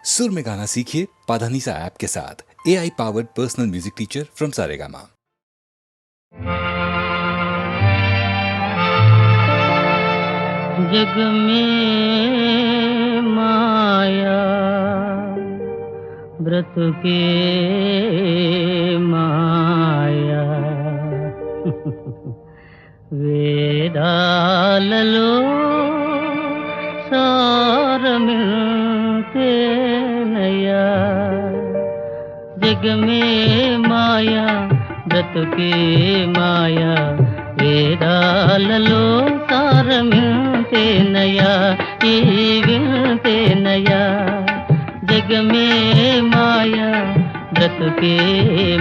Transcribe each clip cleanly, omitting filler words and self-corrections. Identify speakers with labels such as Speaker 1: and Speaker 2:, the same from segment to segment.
Speaker 1: सुर में गाना सीखिए पाधानीसा ऐप के साथ। AI powered personal music teacher from Saregama.
Speaker 2: जग में माया బ్రతుకే మాయా వేదాలలో సారమింతేనయ్యా జగమే మాయా బ్రతుకే మాయా వేదాలలో సారమింతేనయ్యా ఈ వింతేనయ్యా జగమే మాయా బ్రతుకే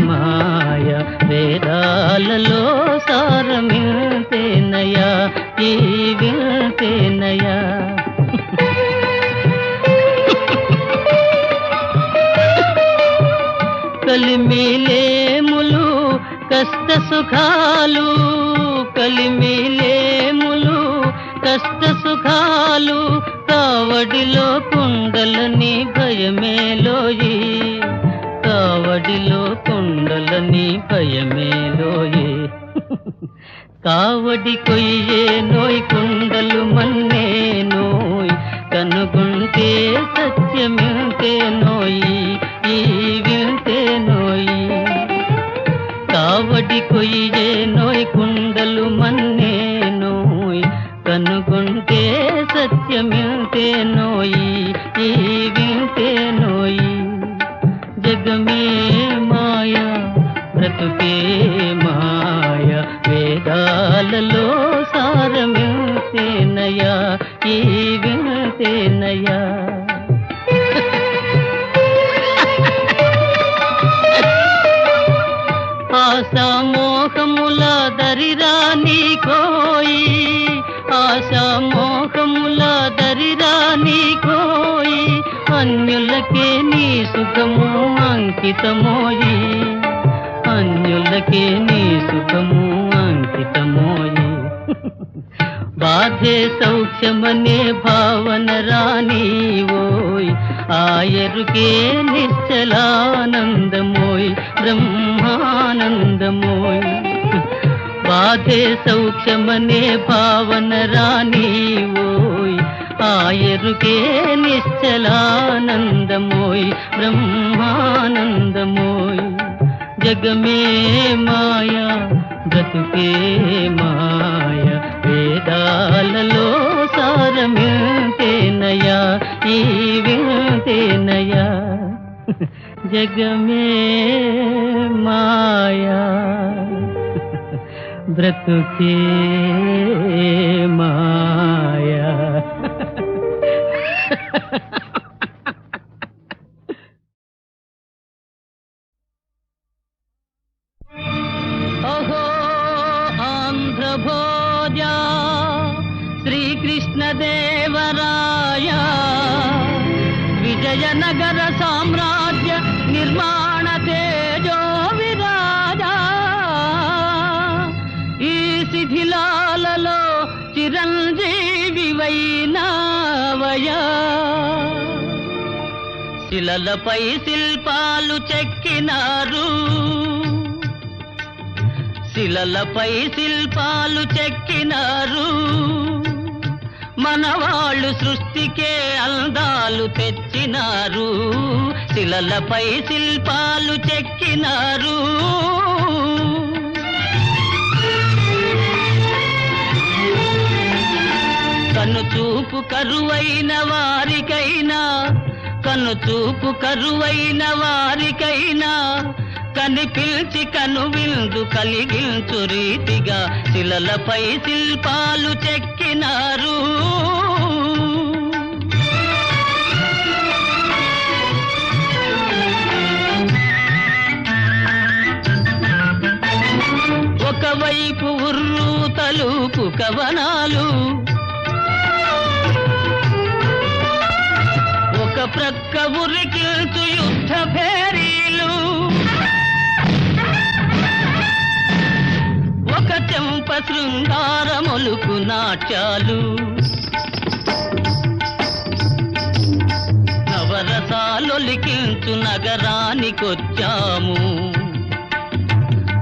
Speaker 2: మాయా వేదాలలో సారమింతేనయ్యా ఈ వింతేనయ్యా కలిమిలేములు కష్ట సుఖాలు కలిమిలేములు కష్ట సుఖాలు కావడిలో కుండలని భయమేలోయి కావడిలో కుండలని భయమేలోయి కావడి కొయ్యే నోయ్ కుండలు మన్నే నోయ్ కనుగుంటే సత్యమింతే నోయి ఈ వింతే నోయి కావడి కొయ్యే నోయ్ కుండలు మన్నే నోయ్ కనుగుంటే సత్యమింతే నోయి ఈ వింతే నోయి జగమే మాయా బ్రతుకే మాయా వేదాలలో సారమింతేనయ్యా ఈ వింతేనయ్యా ఆశామోహముల దరిరాని కోయి ఆశామోహముల దరిరాని కోయి అన్యులకే నీ సుఖము అంకితమోయి అన్యులకే నీ సుఖము అంకితమోయి బాధే సౌఖ్యమనే భావన రాని ఓయ్ ఆయరుకే నిశ్చలానందమోయ్ బ్రహ్మానందమోయ్ బాధే సౌఖ్యమనే భావన రాని ఓయ్ ఆయరుకే నిశ్చలానందమోయ్ బ్రహ్మానందమోయ్ జగమే మాయా బ్రతుకే మాయా వేదాలలో సారమింతేనయ్యా ఈ వింతేనయ్యా జగమే మాయా బ్రతుకే మాయా ఓహో ఆంధ్రభోజ శ్రీకృష్ణదేవరాయ విజయనగర సామ్రాజ్య నిర్మాణ తేజో విరాజా ఈ శిథిలాలలో చిరంజీవివైనావయా శిలలపై శిల్పాలు చెక్కినారు శిలలపై శిల్పాలు చెక్కినారు మనవాళ్ళు సృష్టికే అందాలు తెచ్చినారు శిలలపై శిల్పాలు చెక్కినారు కనుచూపు కరువైన వారికైనా కనుచూపు కరువైన వారికైనా కనిపిల్చి కనువిందు కలిగించు రీతిగా శిలలపై శిల్పాలు చెక్కినారు ఒకవైపు ఉర్రు తలుపు కవనాలు ఒక ప్రక్క ఉరికిల్చు యుద్ధ భేరీలు ఒక చెంప శృంగారములుకు నాట్యాలు నవ నవరసాలొలికించు నగరానికొచ్చాము.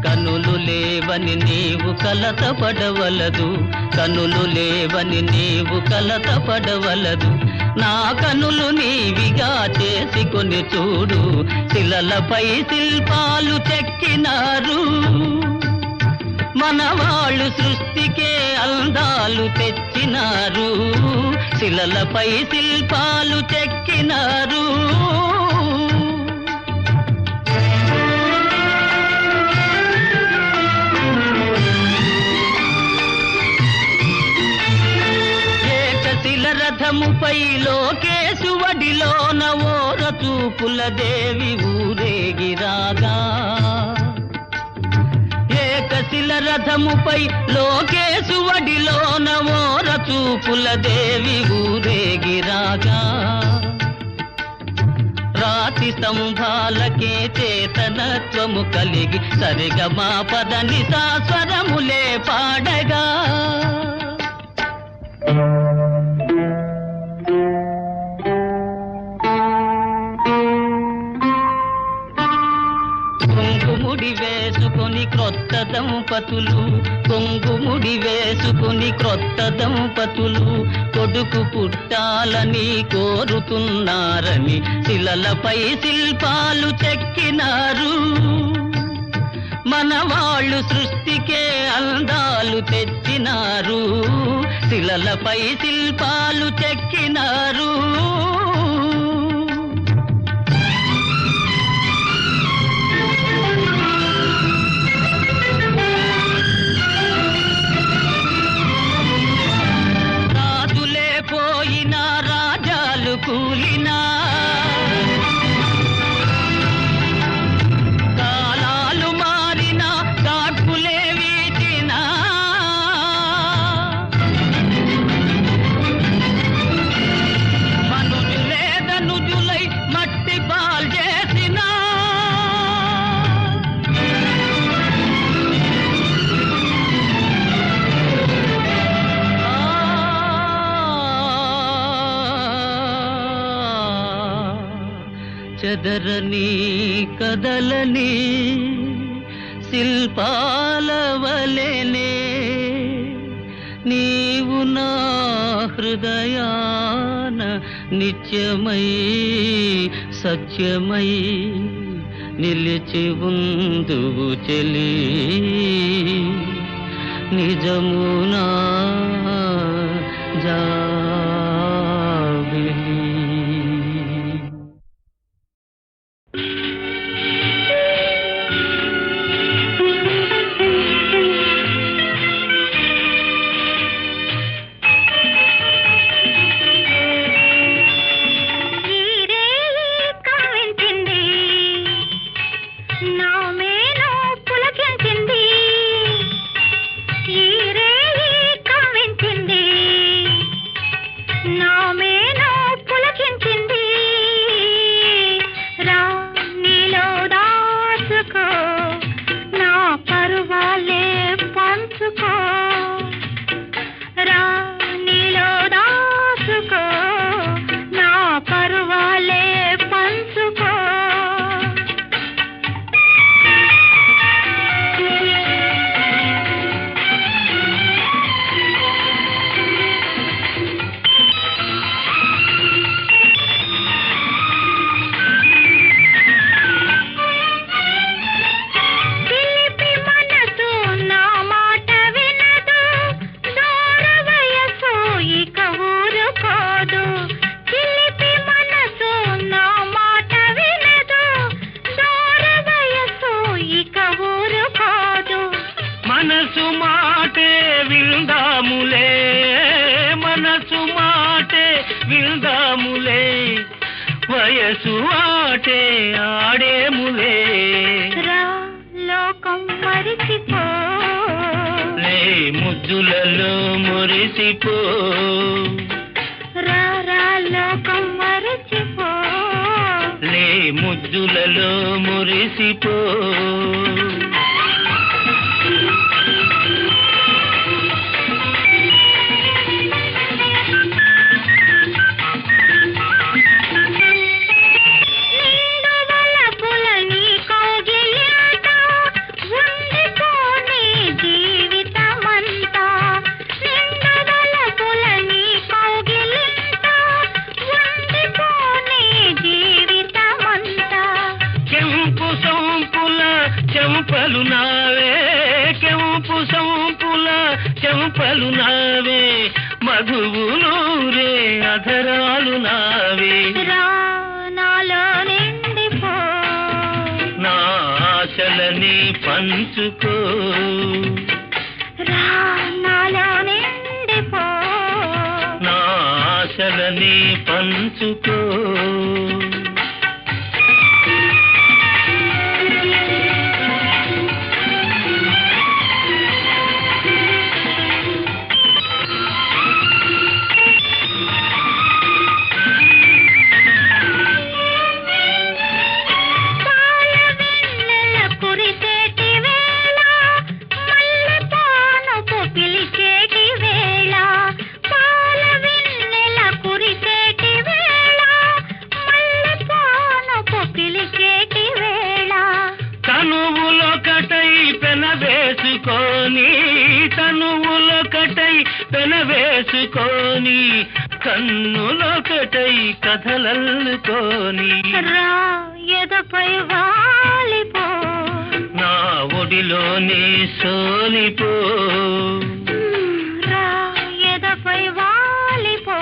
Speaker 2: కనులు లేవని నీవు కలతపడవలదు, కనులు లేవని నీవు కలతపడవలదు. నా కనులు నీవిగా చేసుకొని చూడు, శిలలపై శిల్పాలు చెక్కినారు. మనవాళ్ళు సృష్టికే అందాలు తెచ్చినారు, శిలలపై శిల్పాలు చెక్కినారు. ఏకశిల రథముపై లోకేశువడిలోన ఓర చూపుల దేవి ఊరేగిరాగా, ఏకశిల రథముపై లోకేశువడిలోన ఓర చూపుల దేవి ఊరేగిరాగా. రాతి స్తంభాలకే చేతనత్వము కలిగి సరిగమా పదని సాస్వరములే పాడగా. కొంగుముడి వేసుకొని క్రొత్త దంపతులు, కొంగుముడి వేసుకొని క్రొత్త దంపతులు కొడుకు పుట్టాలని కోరుతున్నారని శిలలపై శిల్పాలు చెక్కినారు. మనవాళ్ళు సృష్టికే అందాలు తెచ్చినారు, శిలలపై శిల్పాలు చెక్కినారు. రాజులే పోయినా రాజాలు కూలినా, కాలాలు మారినా గాడ్పులే వీచినా, మనుజులే ధనుజులై మట్టి పాల్ చేసినా, చెదరని కదలని శిల్పాల వలెనే నీవు నా హృదయాన నిత్యమై సత్యమై నిలిచి ఉందువు చెలి, నిజమునా జాబిలి. మనసు మాటే విందాములే, మనసు మాటే విందాములే, వయసు ఆటే ఆడేములే.
Speaker 3: లోకం మరిచిపో,
Speaker 2: లే ముద్దులలో మురిసిపో,
Speaker 3: లోకం మరిచిపో,
Speaker 2: లే ముద్దులలో మురిసిపో. గానాలు నావే మధువులూరే అధరాలు నావే
Speaker 3: రా నాలో నిండిపో
Speaker 2: నా ఆశలని పంచుకో
Speaker 3: రా నాలో నిండిపో
Speaker 2: నా ఆశలని పంచుకో తనువులొకటై పెనవేసుకొని కన్నులొకటై కథలల్లుకొని
Speaker 3: రా ఎదపై వాలిపో
Speaker 2: నా ఒడిలోని సోలిపో
Speaker 3: రా ఎదపై వాలిపో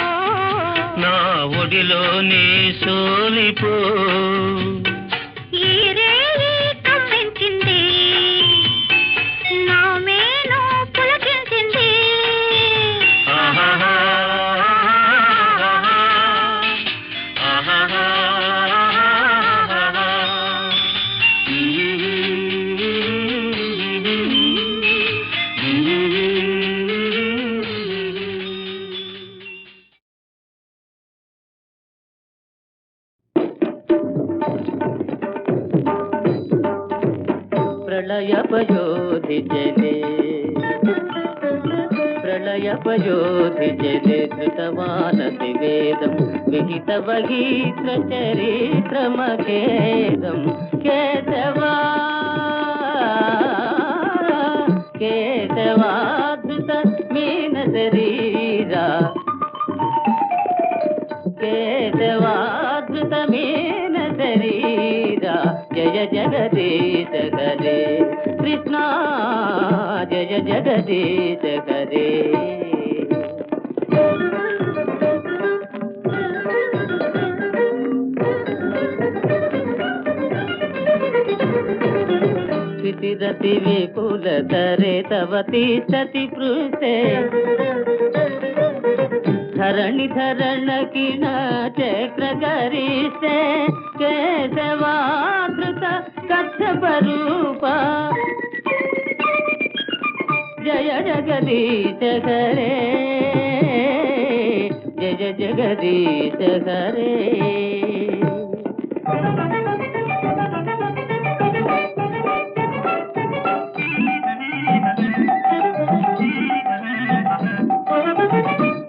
Speaker 2: నా ఒడిలోని సోలిపో
Speaker 4: ప్రళయపయోధి జలే ప్రళయపయోధి జలే ధృతవానసి వేదం విహిత వగీత్ర చరిత్రమఖేదం కేశవా కేశవాధృత మీన శరీరా కేశవాధృత మీన శరీరా జయ జగదీశ హరే కృష్ణ జయ జగదీశ హరే స్థితిరతి విపుల ధరే తవతి సతి పృష్ఠే ధరణి ధరణ కిణ చక్ర గరిష్టే కేశవాధృత కచ్చప రూప జయ జగదీశ హరే జయ జగదీశ హరే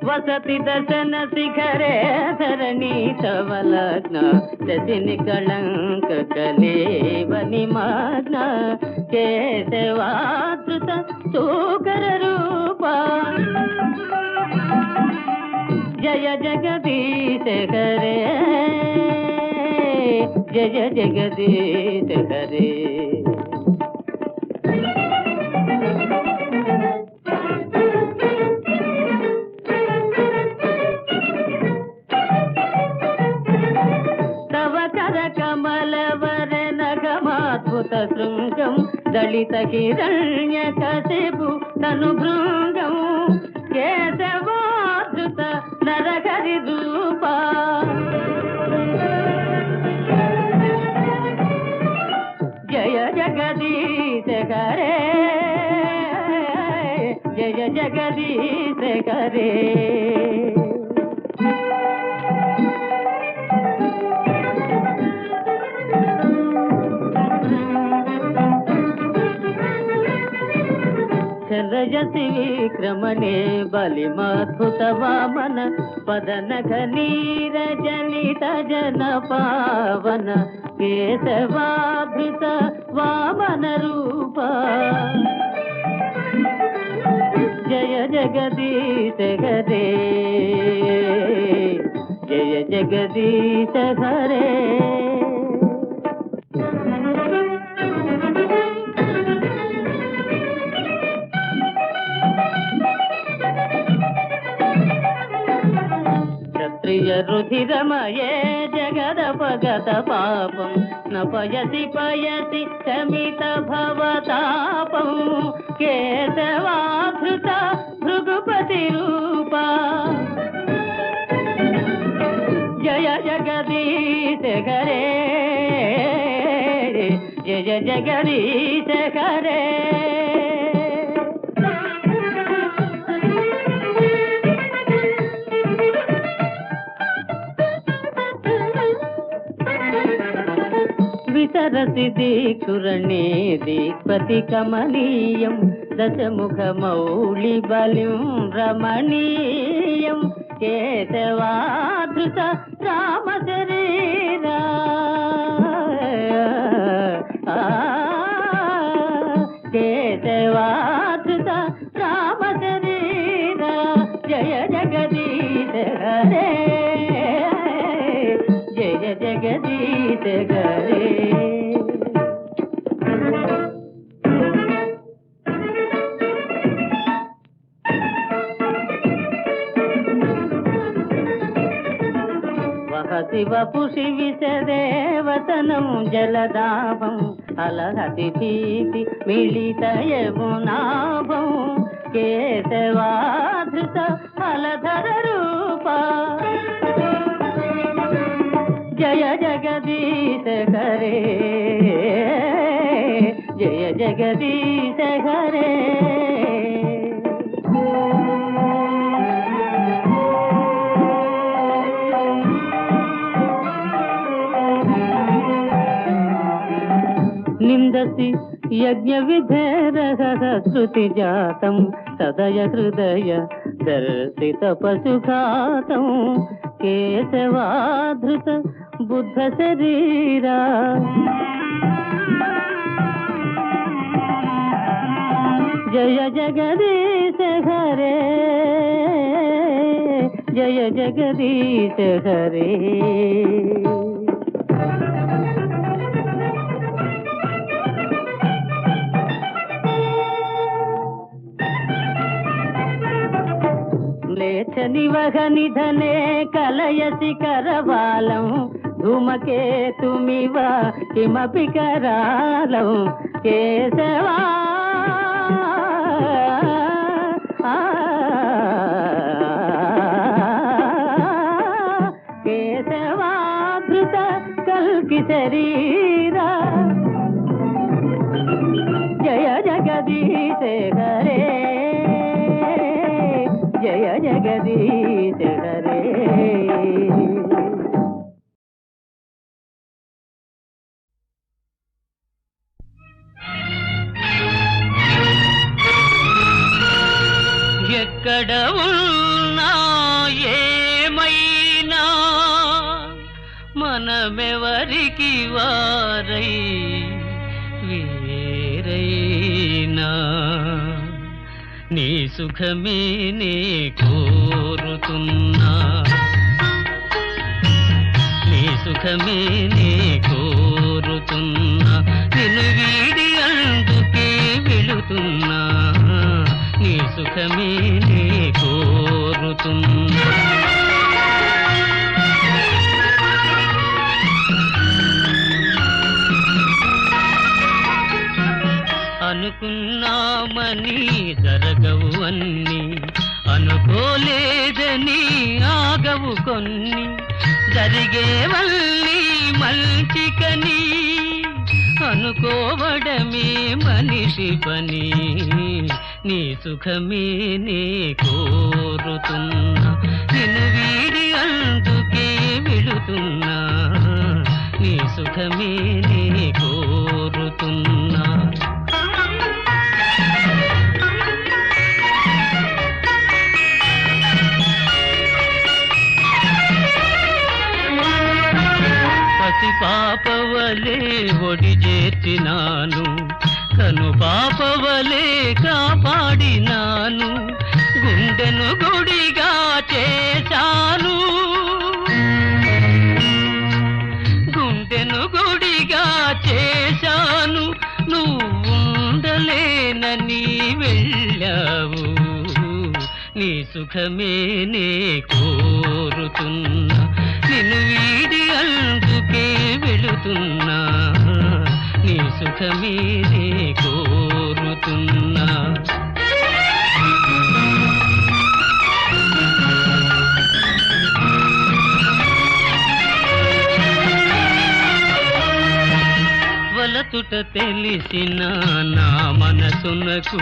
Speaker 4: వసతి దర్శన శిఖరే ధరణి తవ లగ్న శశిని కళంక కలేవని మగ్న కేశవాధృత సూకర రూప జయ జగదీశ హరే జయ జగదీశ హరే శృంగం దళిత హిరణ్య కశిపు తను భృంగం కేశవాధృత నరహరి రూప జయ జగదీశ హరే జయ జగదీశ హరే చలయసి విక్రమణే బలిమద్భుత వామన పదనఘ నీరజనిత జన పావన కేశవాధృత వామన రూప జయ జగదీశ హరే జయ జగదీశ హరే రుధిరమయే జగదపగత పాపం నపయసి పయసి శమిత భవతాపం కేశవాధృత భృగుపతి రూప జయ జగదీశ హరే జయ జగదీశ హరే విసరసి దీక్షురణే దీక్పతి కమనీయం దశముఖమౌళి బలిం రమణీయం కేశవాధృత రామ శరీరా కేశవాధృత రామ శరీరా జయ జగదీశ హరే జయ జగదీశ హరే శివపుషి విశదేవతనం జలదాభం అలహతి భీతి మిళితయమునాభం కేశవాధృత ఫలధర రూప జయ జగదీశ హరే జయ జగదీశ హరే నిందసి యజ్ఞ విధేరహ శృతి జాతం సదయ హృదయ దర్శిత పశుఘాతం కేశవాధృత బుద్ధ శరీరా జయ జగదీశ హరే జయ జగదీశ హరే నివహ నిధనే కలయసి కరవాలం ధూమకేతుమివ కిమపి కరాలం కేశవా కేశవాధృత కల్కి శరీరా జయ జగదీశ హరే జయ జగదీశ హరే
Speaker 2: ఎక్కడ ఉన్నా ఏమైనా మనమెవరికి వారై వేరైనా నీ సుఖమే నే కోరుతున్నా నీ సుఖమే నే కోరుతున్నా నిన్ను వీడి అందుకే వెళుతున్నా నీ సుఖమే నే కోరుతున్నా అనుకున్నామని జరగవు అన్ని అనుకోలేదని ఆగవు కొన్ని జరిగేవల్లి మంచికని అనుకోవడమే మనిషి పని నీ సుఖమే నే కోరుతున్నా నిన్ను వీడి అందుకే వెళుతున్నా నీ సుఖమే నే కోరుతున్నా పాపవలే ఒడి చేర్చినాను కను పాపవలే కాపాడినాను గుండెను గుడిగా చేశాను గుండెను గుడిగా చేశాను నువ్వు ఉండలేనని వెళ్ళావు నీ సుఖమే నే కోరుతున్నా నిన్ను వీడి అందుకే వెళుతున్నా నీ సుఖమే నే కోరుతున్నా వలతుట తెలిసిన నా మనసునకు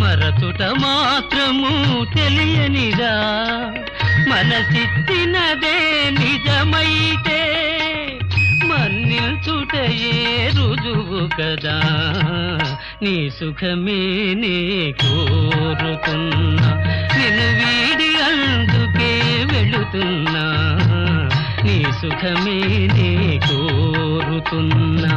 Speaker 2: మరతుట మాత్రము తెలియనిదా మనసిచ్చినదే నిజమైతే మన్నిల్చుటయే రుజువు కదా నీ సుఖమే నే కోరుతున్నా నిన్ను వీడి అందుకే వెళుతున్నా నీ సుఖమే నే కోరుతున్నా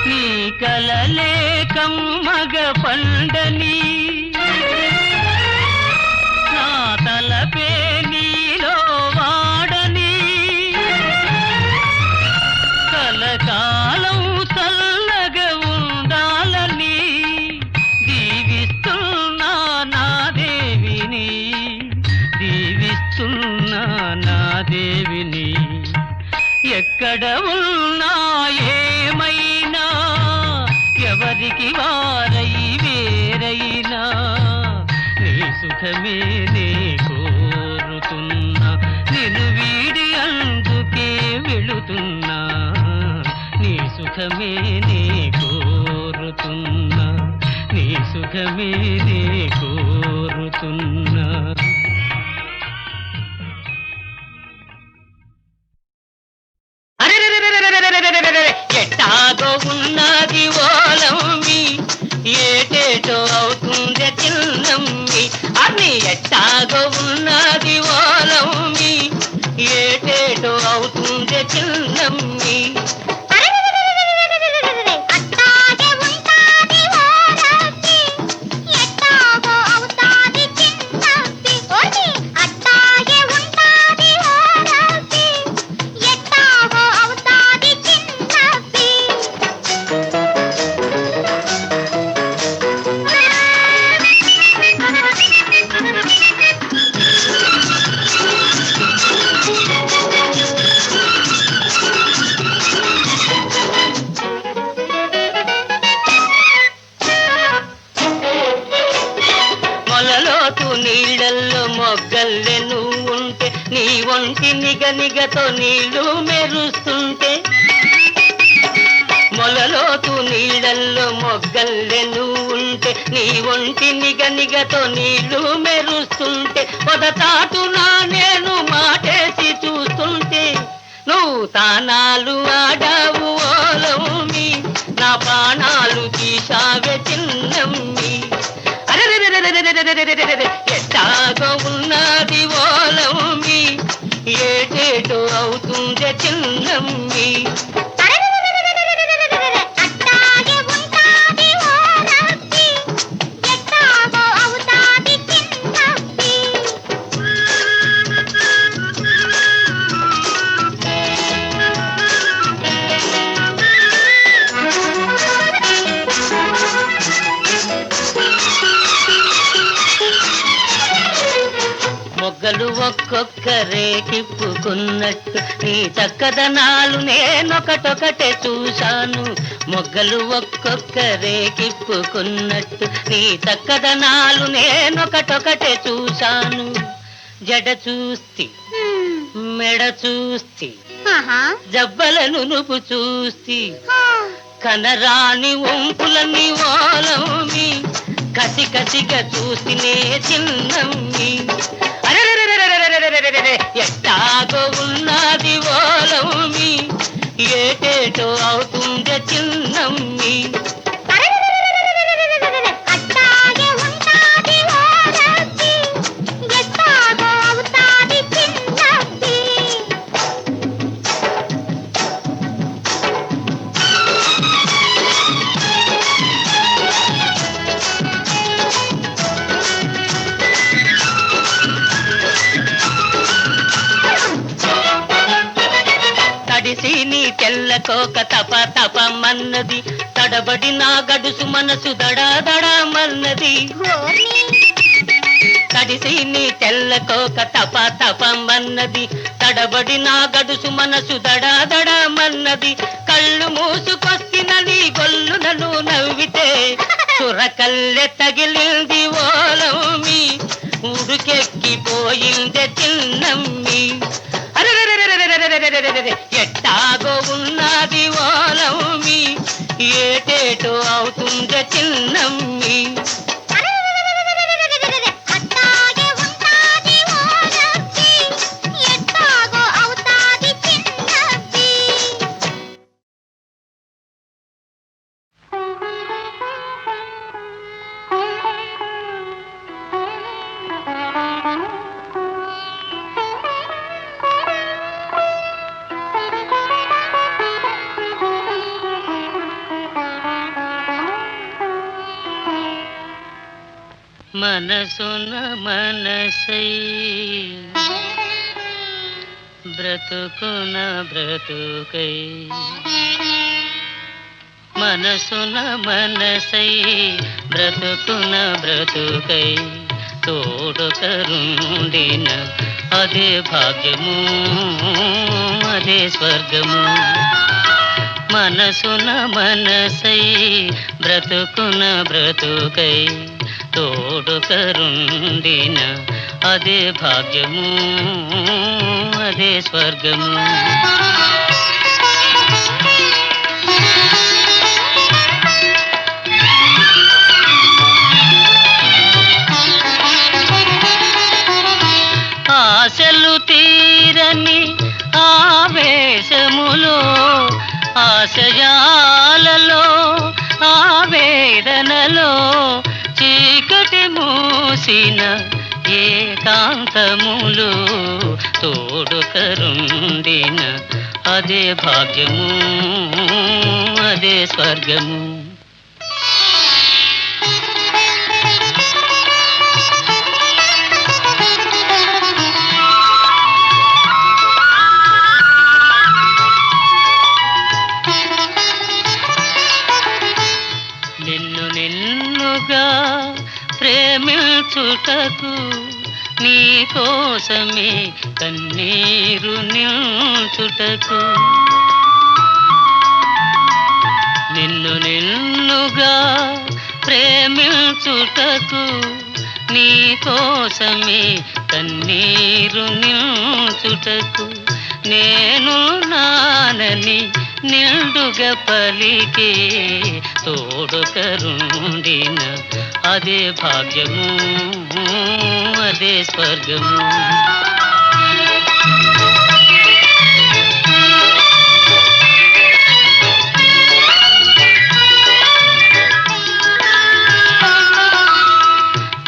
Speaker 2: నీ కలలే కమ్మగ పండని నా తలపే నీలో వాడని కలకాలం చల్లగా ఉండాలని దీవిస్తున్నా నా దేవిని దీవిస్తున్నా నా దేవిని ఎక్కడ ఉన్నా ఏమైనా ఎవరికి వారై వేరైనా నీ సుఖమే నే కోరుతున్నా నిన్ను వీడి అందుకే వెళుతున్నా నీ సుఖమే నే కోరుతున్నా నీ సుఖమే నే కోరుతున్నా ఎట్టాగో ఉన్నది ఓలమ్మి ఏటేటో అవుతుంది చిన్నమ్మి అని ఎట్టాగో ఉన్నది ఓలమ్మి ఏటేటో అవుతుంది చిన్నమ్మి నీళ్ళల్లో మొగ్గల్లే నువ్వుంటే నీ ఒంటి నిగనిగతో నీళ్లు మెరుస్తుంటే మొలలోతు నీళ్ళల్లో మొగ్గల్లే నువ్వుంటే నీ ఒంటి నిగనిగతో నీళ్లు మెరుస్తుంటే పొదటాటున నేను మాటేసి చూస్తుంటే నువ్వు తానాలు ఆడావు ఓలమ్మి నా ప్రాణాలు తీసావే చిన్నమ్మి ఎట్టాగో ఉన్నది ఓలమ్మి ఏటేటో అవుతుంది చిన్నమ్మి మొగ్గలు ఒక్కొక్కరే తిప్పుకున్నట్టు నీ చక్కదనాలు నేనొకటొకటే చూశాను మొగ్గలు ఒక్కొక్కరే తిప్పుకున్నట్టు నీ చక్కదనాలు నేనొకటొకటే చూశాను జడ చూస్తి మెడ చూస్తి జబ్బలను నువ్వు చూస్తి కనరాని వంపులని ఓలమ్మి కసి కసిగా చూస్తేనే చిన్నమ్మి ఎట్టాగో ఉన్నది ఓలమ్మి ఏటేటో అవుతుంది చిన్నమ్మి తెల్లకోక తప తపమన్నది, తడబడి నా గడుసు మనసు దడా దడమన్నది. తడిసి నీ తెల్లకోక తప తపమన్నది, తడబడి నా గడుసు మనసు దడా దడమన్నది. కళ్ళు మూసుకొస్తినని గొల్లునను నవ్వితే చురకల్లె తగిలింది ఓలమ్మి, ఉడుకెక్కిపోయిందే చిన్నమ్మి. ఎట్టాగో ఉన్నది ఓలమ్మి, ఏటేటో అవుతుందే చిన్నమ్మి. మనసున మనసై బ్రతుకున బ్రతుకై, మనసున మనసై బ్రతుకున బ్రతుకై, తోడుకరుండిన అదే భాగ్యము అదే స్వర్గము. మనసున మనసై బ్రతుకున బ్రతుకై, తోడుకరుండిన అదే భాగ్యము అదే స్వర్గము. ఆశలు తీరని ఆవేశములో, ఆశయాలలో ఆవేదనలో, చీకటి మూసిన ఏకాంతములు, తోడుకరుండిన అదే భాగ్యము అదే స్వర్గము. నిన్ను నిన్నుగా ప్రేమించుటకు, నీ కోసమే కన్నీరు నిల్చుటకు, నిన్ను నిన్నుగా ప్రేమించుటకు, నీ కోసమే కన్నీరు నిల్చుటకు, నేను నానని నిండుగా పలికే తోడుకరుండిన అదే భాగ్యము అదే స్వర్గము.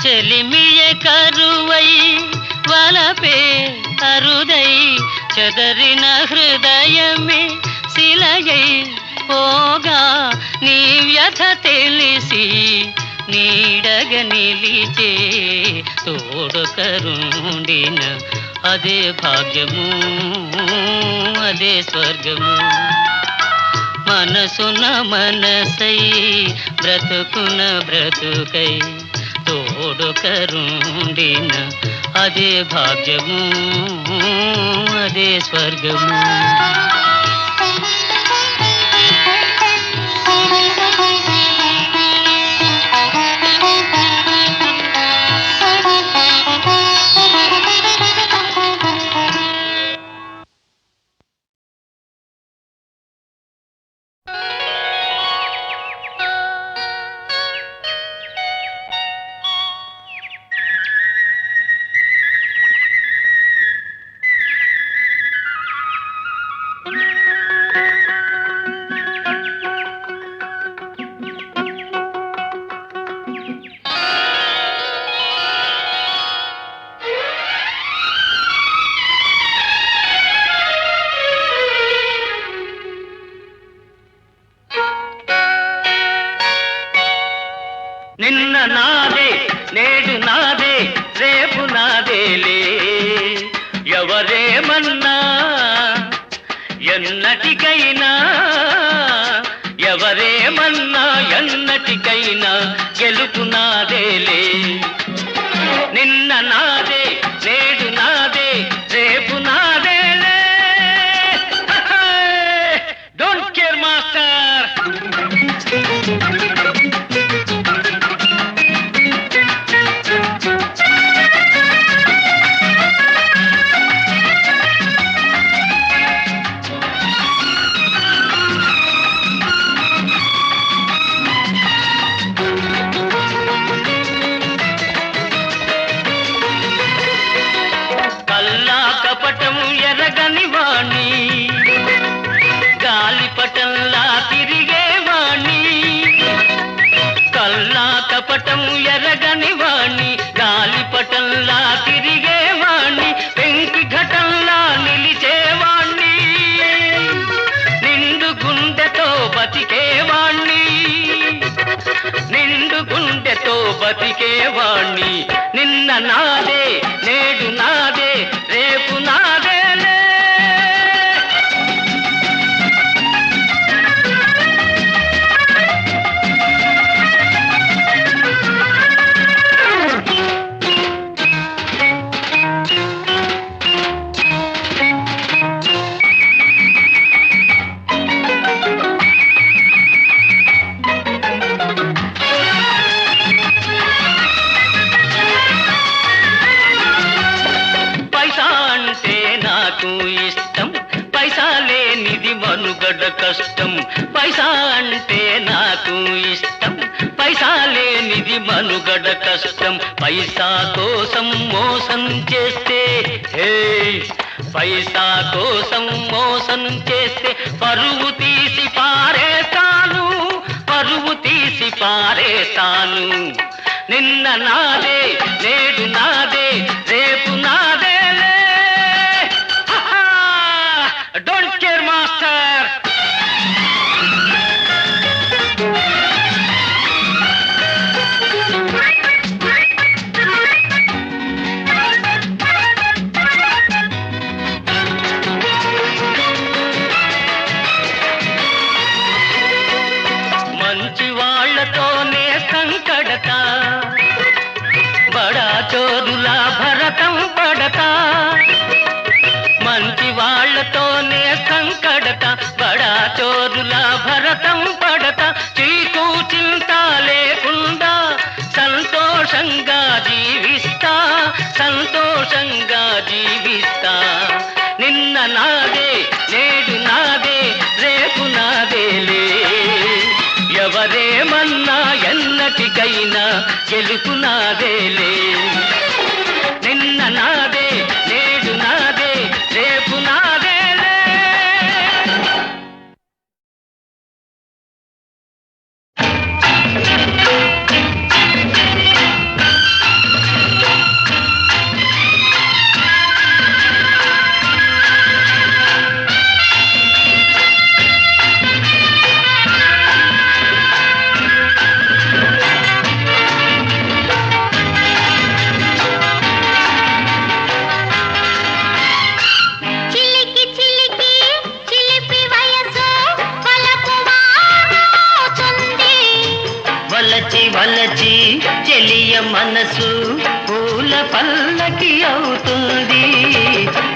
Speaker 2: చెలిమియే కరువై వలపే అరుదై, చెదరిన హృదయమే శిలయై పోగా, నీ వ్యథ తెలిసి నీడగ నిలిచే తోడుకరుండిన అదే భాగ్యము అదే స్వర్గము. మనసున మనసై బ్రతుకున బ్రతుకై, తోడుకరుండిన అదే భాగ్యము అదే స్వర్గము. నిన్న నాదే నేడు నాదే రేపు నాదేలే, ఎవరేమన్నా ఎన్నటికైనా ఎవరేమన్నా ఎన్నటికైనా గెలుపు నాదేలే. నిన్న నాదే, నేడు నాదే, రేపు నాదేలే. Don't care master. కల్లా కపటం ఎరగని వాణ్ణి, గాలిపటంలా తిరిగేవాణ్ణి. కల్లా కపటం ఎరగని వాణ్ణి, గాలిపటంలా తిరిగేవాణ్ణి. పెంకి ఘటంలా నిలిచేవాణ్ణి, నిండు గుండెతో బతికేవాణ్ణి. నిండు గుండెతో బతికేవాణ్ణి. నిన్న నాదే, నేడు నాదే, రేపు నాదేలే. పైసా అంటే నాకు ఇష్టం, పైసా లేనిది మనుగడ కష్టం. పైసా అంటే నాకు ఇష్టం, పైసా లేనిది మనుగడ కష్టం. పైసా కోసం మోసం చేస్తే, హే పైసా కోసం మోసం చేస్తే పరువు తీసి పారేస్తాను, పరువు తీసి పారేస్తాను. నిన్న నాదే, నేడు నాదే, రేపు నాదేలే. Don't care master. మంచి వాళ్లతోనే సంకడతా, బడా చోరులా భరతం పడతా. మంచి వాళ్లతోనే సంకడత, బడా చోరులా భరతం పడతా. చీకు చింత లేకుండా సంతోషంగా జీవిస్తా, సంతోషంగా జీవిస్తా. నిన్న నాదే, నేడు నాదే, రేపు నాదేలే. ఎవరేమన్నా ఎన్నటికైనా గెలుపు నాదేలే. నిన్న నాదే, నేడు నాదే, రేపు నాదేలే.
Speaker 3: చిలికి చిలికి చిలిపి వయసు పలకు వాడుతుంది.
Speaker 2: వలచి వలచి చెలియ మనసు పూల పల్లకి అవుతుంది,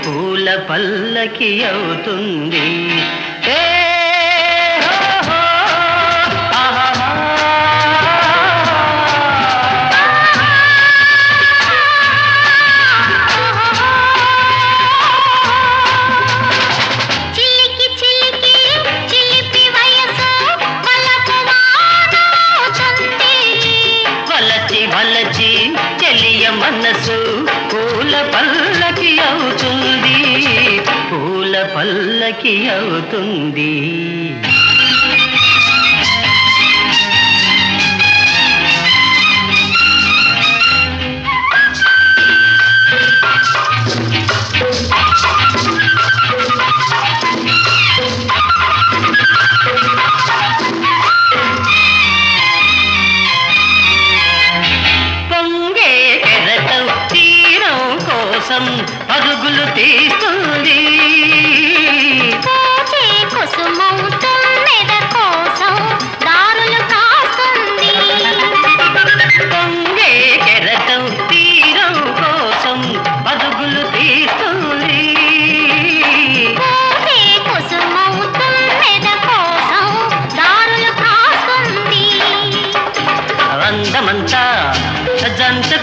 Speaker 2: పూల పల్లకి అవుతుంది. ఏ హో హో, ఆహాహా.
Speaker 3: చిలికి చిలికి చిలిపి వయసు పలకు వాడుతుంది.
Speaker 2: వలచి వలచి చెలియ మనసు పూల పల్లకి అవుతుంది, పూల పల్లకి అవుతుంది. పొంగే కెరటం తీరం కోసం పరుగులు తీస్తుంది.
Speaker 3: పోతే కుసుమం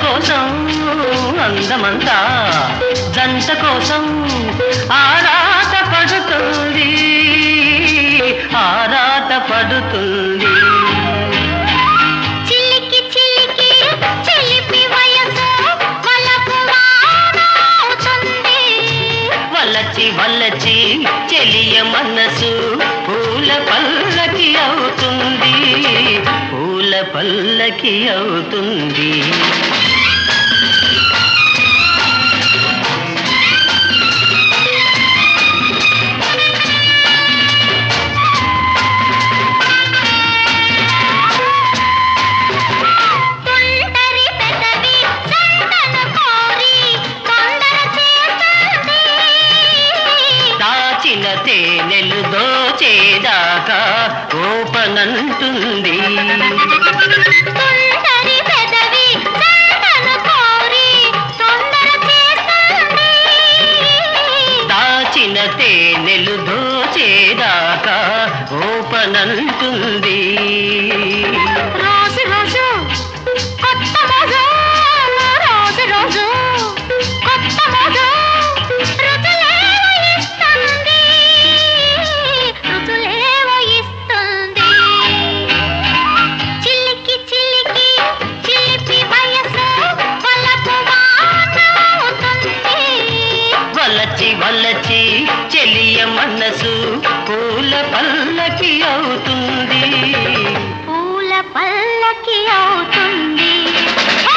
Speaker 2: కోసం అందమంతా జంట కోసం ఆరాట పడుతుంది ఆరాట పడుతుంది
Speaker 3: చిలికి చిలికి చిలిపి వయసు వలపు వానవుతుంది.
Speaker 2: వల్లచి వల్లచి చెలియ మనసు పూల పల్లకి అవుతుంది పూల పల్లకి అవుతుంది
Speaker 3: తుంటరి పెదవి సంతన కోరి తొందర చేస్తుంది.
Speaker 2: దాచిన తేనెలు దోచేదాకా ఓపనంటుంది
Speaker 3: తుంటరి పెదవి సంతన కోరి తొందర చేస్తుంది.
Speaker 2: దాచిన తేనెలు దోచేదాకా ఓపనంటుంది
Speaker 3: రోజు రోజు కొత్త మోజు రోజు రోజు కొత్త మోజు రుచులేవో ఇస్తుంది రుచులేవో ఇస్తుంది. చిలికి చిలికి చిలిపి వయసు వలపు వానవుతుంది.
Speaker 2: వల్లచి వల్లచి చెలియ మనసు పూల పల్లకి అవుతుంది
Speaker 3: పూల పల్లకి అవుతుంది.
Speaker 2: ఆ,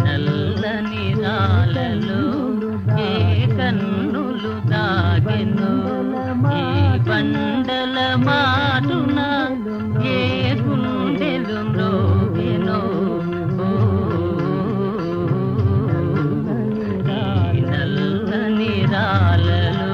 Speaker 2: నల్లని రాలలో ఏ కన్నులు దాగెను ఏ బండల మాటున ఏ గుండెలు మ్రోగెను ఈ నల్లని రాలలో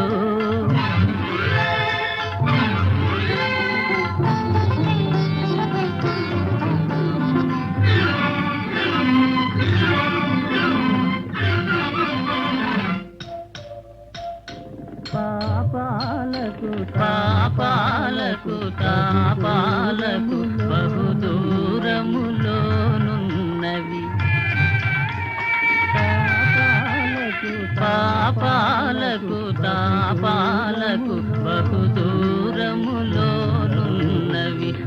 Speaker 2: పాపాలకు తాపాలకు బహుదూరములోనున్నవి పాపాలకు తాపాలకు బహుదూరములోనున్నవి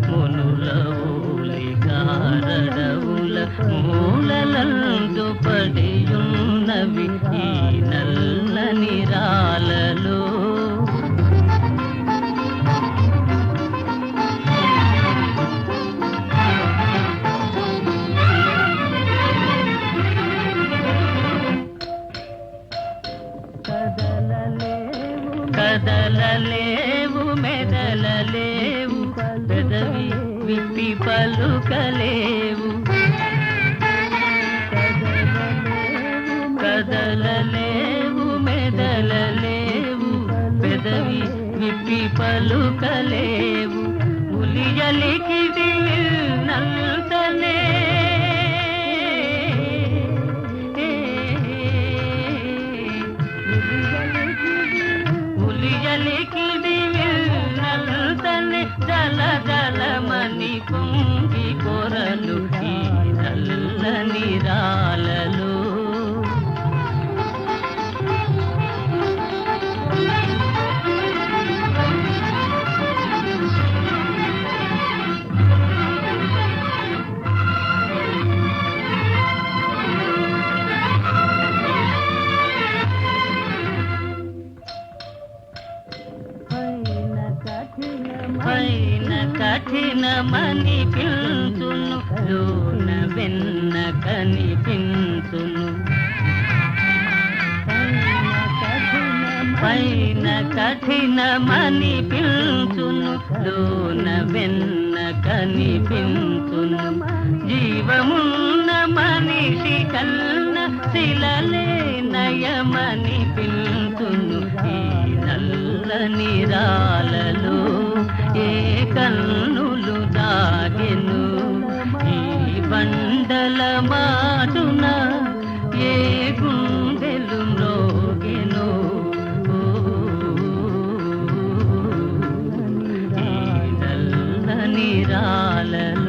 Speaker 2: మునుల ఊలి కారడవుల మూలలందు పడియున్నవి ఈ నల్లని రాలలో కదలలేవు మెదలలేవు పెదవి విప్పి పలుకలేవు కదలలేవు మెదలలేవు పెదవి విప్పి పలుకలేవు
Speaker 4: ఉలియలికిది నల్తనే ఉలియలికిది నల్తనే జల జలమని పొంగి కొరలు ఈ నల్లని రాలలో పైన కఠినమని పిలుచును లోన వెన్న కనిపించును పైన కఠినమని పిలుచును లోన వెన్న కనిపించును జీవమున్న మనిషి కన్న శిలలే నయమని పిలుచును ఈ నల్లని రాలలో ఏ కన్నులు దాగెను ఈ బండల మాటున ఏ గుండెలు మ్రోగెను ఈ నల్లని రాలలో